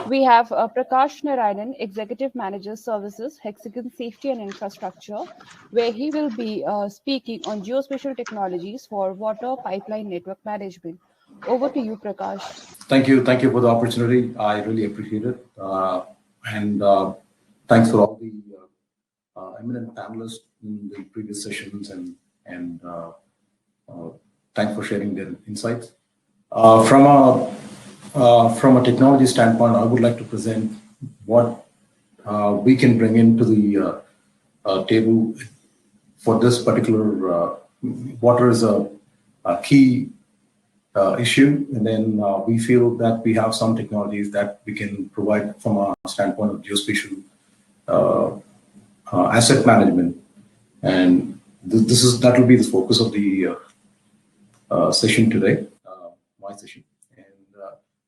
We have Prakash Narayanan, Executive Manager Services, Hexagon Safety and Infrastructure, where he will be speaking on geospatial technologies for water pipeline network management. Over to you, Prakash. Thank you for the opportunity. I really appreciate it, and thanks for all the eminent panelists in the previous sessions, and thanks for sharing their insights. From a technology standpoint, I would like to present what we can bring into the table for this particular water is a key issue, and then we feel that we have some technologies that we can provide from a standpoint of geospatial asset management, and that will be the focus of the session today, my session.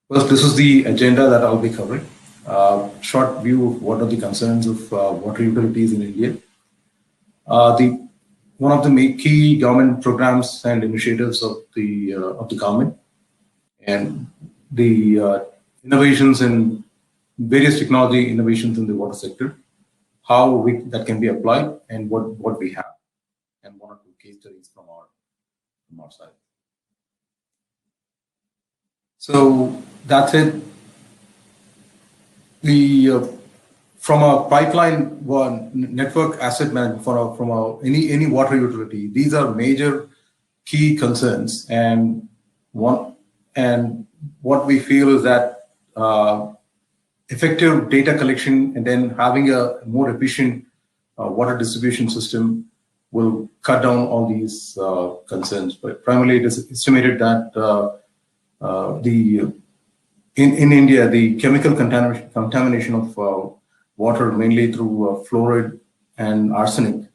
First, this is the agenda that I'll be covering. Short view of what are the concerns of water utilities in India. One of the key government programs and initiatives of the government, and the innovations in various technology innovations in the water sector, how that can be applied, and what we have, and one or two case studies from our side. So that's it. From a pipeline network asset management, from any water utility, these are major key concerns. And what we feel is that effective data collection and then having a more efficient water distribution system will cut down all these concerns. But primarily, it is estimated that in India, the chemical contamination of water, mainly through fluoride and arsenic,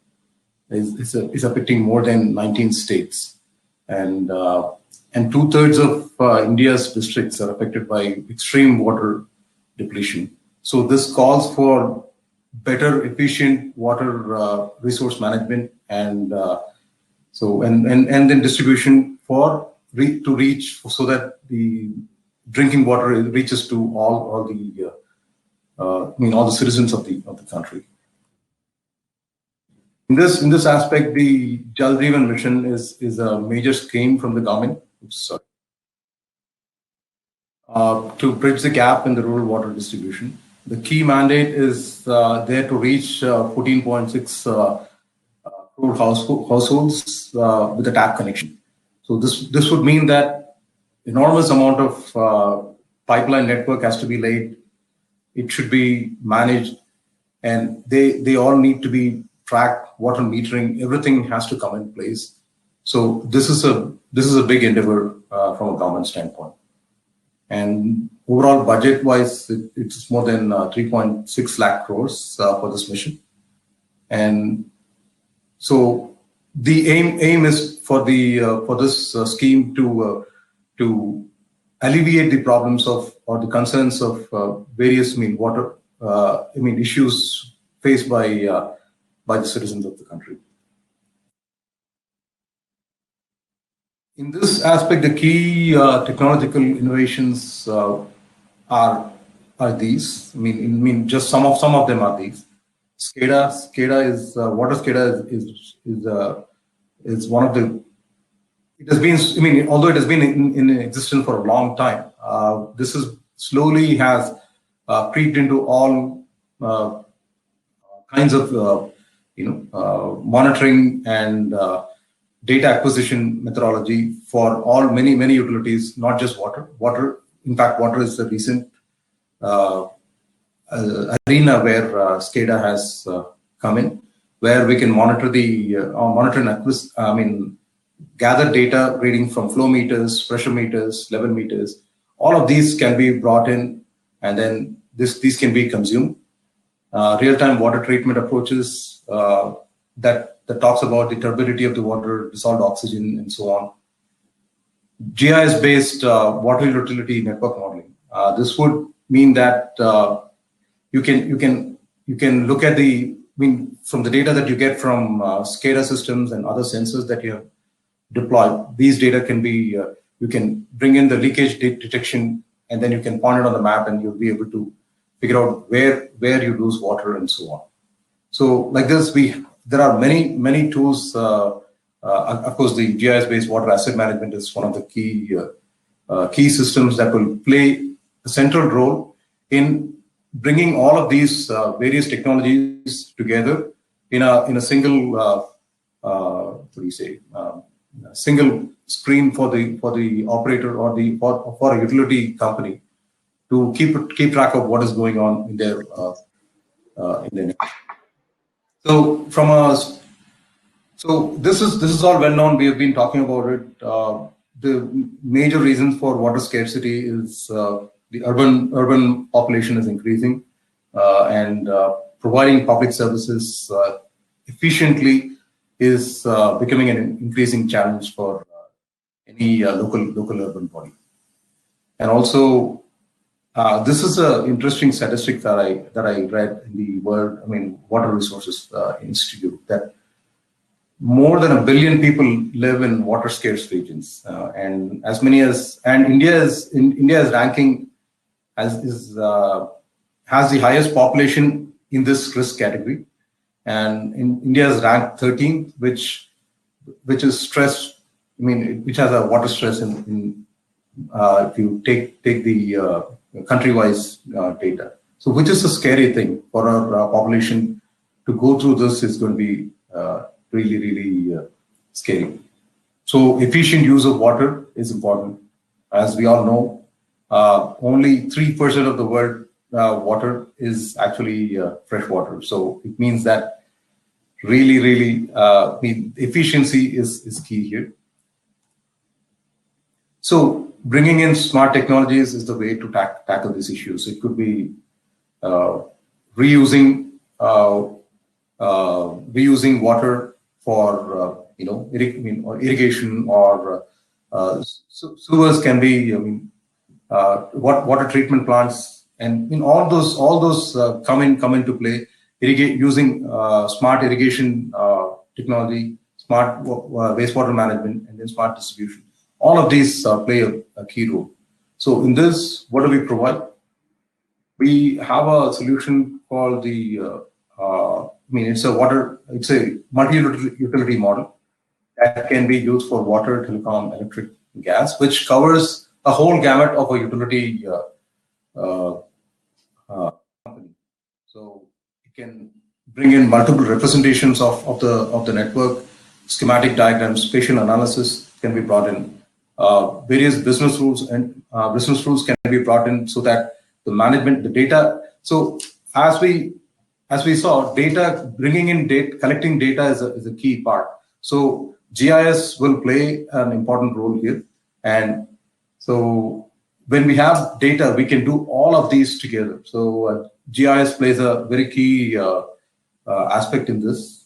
is affecting more than 19 states, and 2/3 of India's districts are affected by extreme water depletion. So this calls for better, efficient water resource management, and then distribution to reach, so that the drinking water reaches to all the citizens of the country. In this aspect, the Jal Jeevan Mission is a major scheme from the government to bridge the gap in the rural water distribution. The key mandate is there to reach 14.6 crore households with a tap connection. So this would mean that enormous amount of pipeline network has to be laid. It should be managed, and they all need to be tracked. Water metering, everything has to come in place. So this is a big endeavor from a government standpoint. And overall, budget-wise, it's more than 3.6 lakh crores for this mission. And so the aim is for this scheme to alleviate the problems or the concerns of various water issues faced by the citizens of the country. In this aspect, the key technological innovations are these. Just some of them are these. SCADA is water SCADA is one of the. It has been, although it has been in existence for a long time, this is slowly has creeped into all kinds of monitoring and data acquisition methodology for many utilities, not just water. In fact, water is the recent arena where SCADA has come in, where we can monitor and gather data reading from flow meters, pressure meters, level meters. All of these can be brought in, and then these can be consumed. Real-time water treatment approaches that talks about the turbidity of the water, dissolved oxygen, and so on. GIS-based water utility network modeling. This would mean that you can look at from the data that you get from SCADA systems and other sensors that you have deployed. These data can be you can bring in the leakage detection and then you can point it on the map, and you'll be able to figure out where you lose water and so on. So like this, there are many tools. Of course, the GIS-based water asset management is one of the key systems that will play a central role in bringing all of these various technologies together in a single single screen for the operator or for a utility company to keep track of what is going on in their network. So this is all well known. We have been talking about it. The major reasons for water scarcity is the urban population is increasing, and providing public services efficiently is becoming an increasing challenge for any local urban body. And also, this is an interesting statistic that I read in the Water Resources Institute, that more than 1 billion people live in water scarce regions, and India is ranking has the highest population in this risk category, and India is ranked 13th, which is stress. Which has a water stress in if you take the country-wise data. So, which is a scary thing for our population to go through. This is going to be really scary. So efficient use of water is important. As we all know, only 3% of the world water is actually fresh water. So it means that really efficiency is key here. So bringing in smart technologies is the way to tackle these issues. It could be reusing water for irrigation, or sewers can be water treatment plants, and all those come into play. Using smart irrigation technology, smart wastewater management, and then smart distribution. All of these play a key role. So in this, what do we provide? We have a solution called the it's a multi-utility model that can be used for water, telecom, electric, gas, which covers a whole gamut of a utility company. So it can bring in multiple representations of the network, schematic diagrams, spatial analysis can be brought in. Various business rules can be brought in, so that the management, the data. So as we saw, collecting data is a key part. So GIS will play an important role here. And so when we have data, we can do all of these together. So GIS plays a very key aspect in this.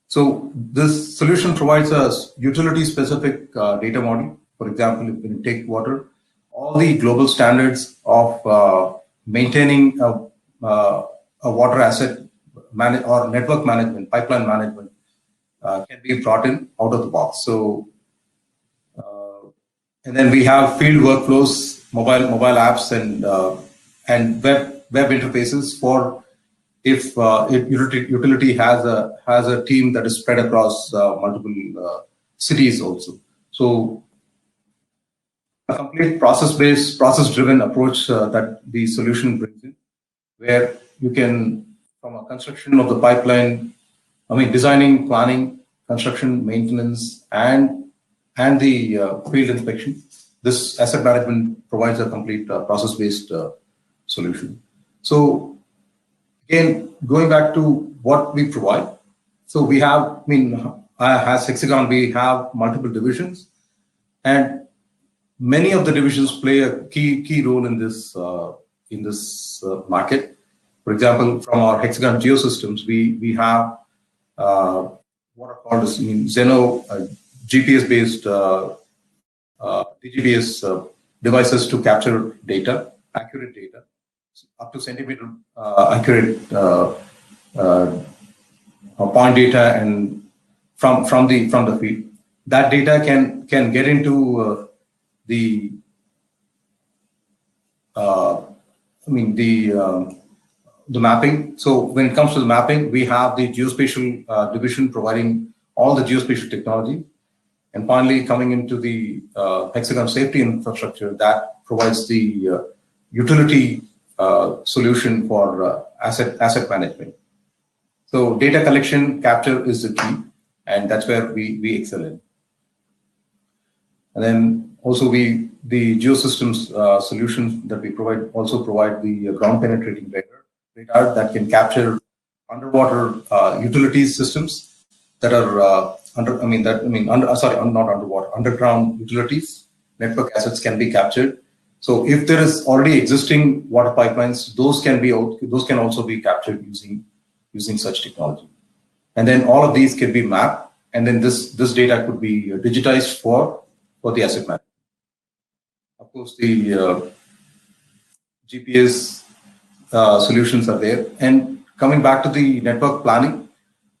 So this solution provides us utility-specific data model. For example, if we take water, all the global standards of maintaining a water asset or network management, pipeline management can be brought in out of the box. So, and then we have field workflows, mobile apps, and web interfaces for if utility has a team that is spread across multiple cities also. So a complete process-based, process-driven approach that the solution brings in, where you can, from a construction of the pipeline, designing, planning, construction, maintenance, and the field inspection, this asset management provides a complete process-based solution. So again, going back to what we provide, so we have, as Hexagon, we have multiple divisions, and many of the divisions play a key role in this market. For example, from our Hexagon Geosystems, we have what are called as Xeno GPS-based DGPS devices to capture data, accurate data, up to centimeter accurate point data, and from the field. That data can get into the the mapping. So when it comes to the mapping, we have the geospatial division providing all the geospatial technology. And finally, coming into the Hexagon safety infrastructure that provides the utility solution for asset management. So data collection capture is the key, and that's where we excel in. And then also the geosystems solutions that we provide also provide the ground penetrating radar that can capture underwater utilities systems that are underground utilities. Network assets can be captured. So if there is already existing water pipelines, those can also be captured using such technology. And then all of these can be mapped, and then this data could be digitized for the asset management. Of course, the GPS solutions are there. And coming back to the network planning,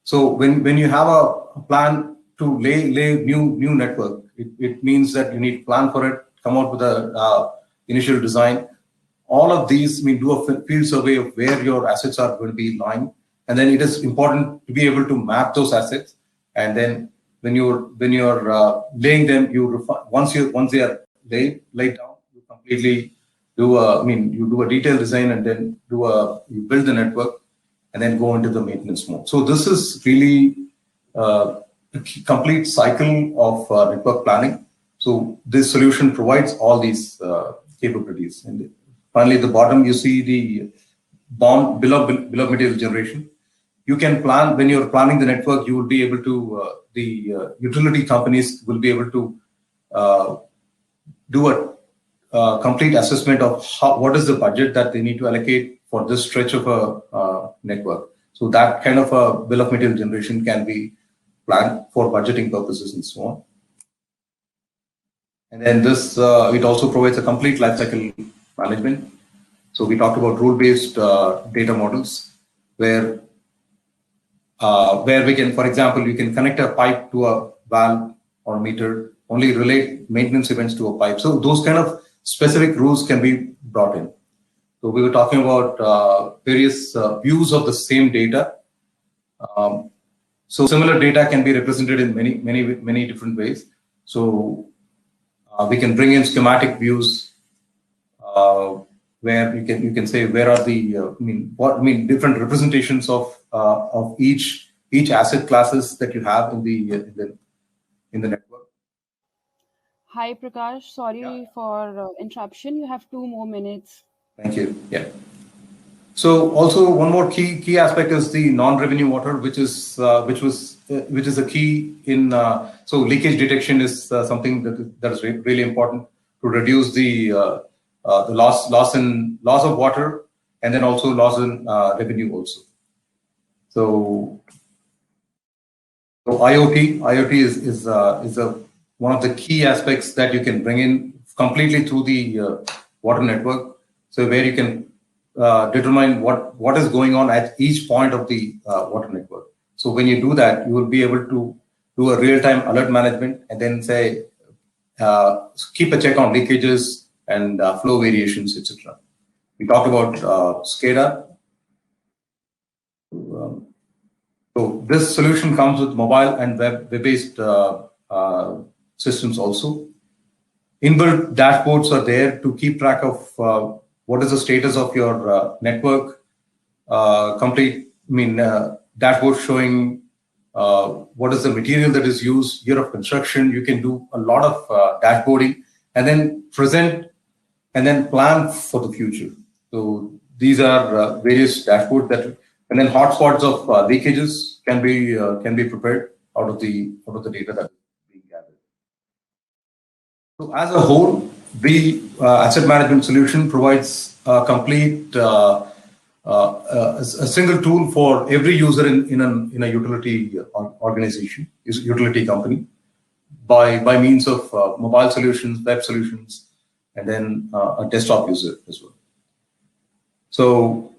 so when you have a plan to lay new network, it means that you need to plan for it, come out with a initial design. All of these do a field survey of where your assets are going to be lying, and then it is important to be able to map those assets. And then when you're laying them, once they are laid down, you completely do a detailed design, and then you build the network, and then go into the maintenance mode. So this is really a complete cycle of network planning. So this solution provides all these capabilities. And finally, at the bottom, you see the bill of material generation. You can plan, when you're planning the network, you will be able to, the utility companies will be able to do a complete assessment of what is the budget that they need to allocate for this stretch of a network. So that kind of a bill of material generation can be planned for budgeting purposes and so on. And then this, it also provides a complete lifecycle management. So we talked about rule-based data models, where we can, for example, you can connect a pipe to a valve or meter, only relate maintenance events to a pipe. So those kind of specific rules can be brought in. So we were talking about various views of the same data. So similar data can be represented in many different ways. So we can bring in schematic views where you can say where are the different representations of each asset classes that you have in the network. Hi Prakash, sorry for interruption. You have 2 more minutes. Thank you. Yeah. So also one more key aspect is the non-revenue water, which is a key in so leakage detection is something that is really important to reduce the loss of water, and then also loss in revenue also. So IoT is one of the key aspects that you can bring in completely through the water network. So where you can determine what is going on at each point of the water network. So when you do that, you will be able to do a real-time alert management, and then say keep a check on leakages and flow variations, etc. We talked about SCADA. So this solution comes with mobile and web-based systems also. Inbuilt dashboards are there to keep track of what is the status of your network. Complete, dashboard showing what is the material that is used, year of construction. You can do a lot of dashboarding, and then present and then plan for the future. So these are various dashboards and then hotspots of leakages can be prepared out of the data that is being gathered. So as a whole, the asset management solution provides a complete a single tool for every user in a utility organization, utility company, by means of mobile solutions, web solutions, and then a desktop user as well. So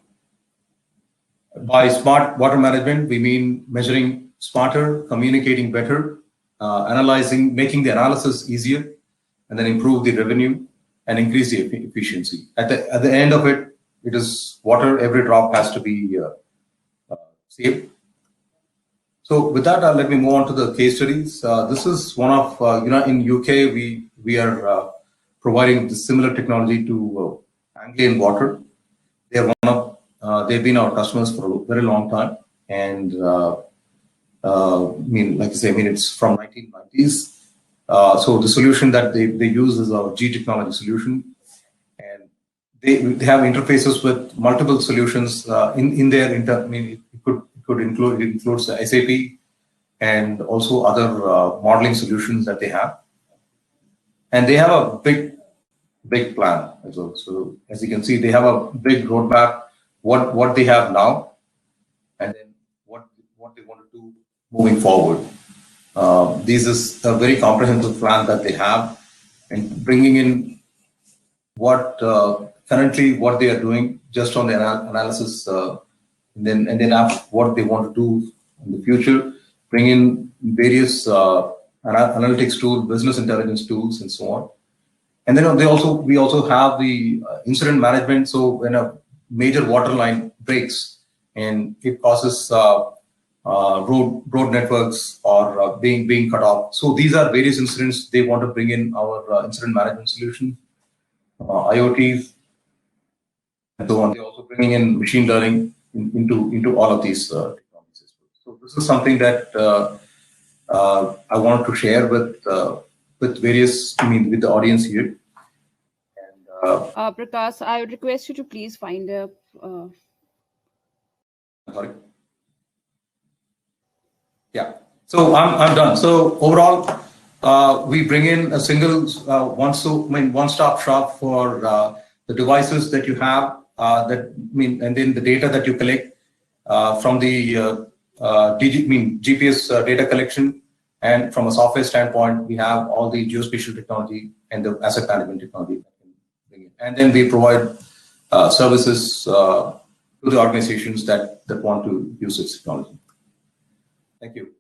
by smart water management, we mean measuring smarter, communicating better, analyzing, making the analysis easier, and then improve the revenue and increase the efficiency. At the end of it, it is water. Every drop has to be saved. So with that, let me move on to the case studies. This is one of in UK we are providing the similar technology to Anglian Water. They are they've been our customers for a very long time, and like I say, it's from 1990s. So the solution that they use is our G technology solution, and they have interfaces with multiple solutions in their it includes the SAP and also other modeling solutions that they have, and they have a big plan as well. So as you can see, they have a big roadmap. What they have now, and then what they want to do moving forward. This is a very comprehensive plan that they have, and bringing in currently what they are doing just on the analysis, and then what they want to do in the future. Bring in various analytics tools, business intelligence tools, and so on. And then we also have the incident management. So when a major water line breaks and it causes road networks or being cut off. So these are various incidents. They want to bring in our incident management solution, IoTs, and so on. They're also bringing in machine learning into all of these technologies. So this is something that I wanted to share with various, with the audience here. And Prakash, I would request you to please find a. Sorry. Yeah. So I'm done. So overall, we bring in a single one-stop shop for the devices that you have. And then the data that you collect from the GPS data collection, and from a software standpoint, we have all the geospatial technology and the asset management technology that can bring in. And then we provide services to the organizations that want to use this technology. Thank you.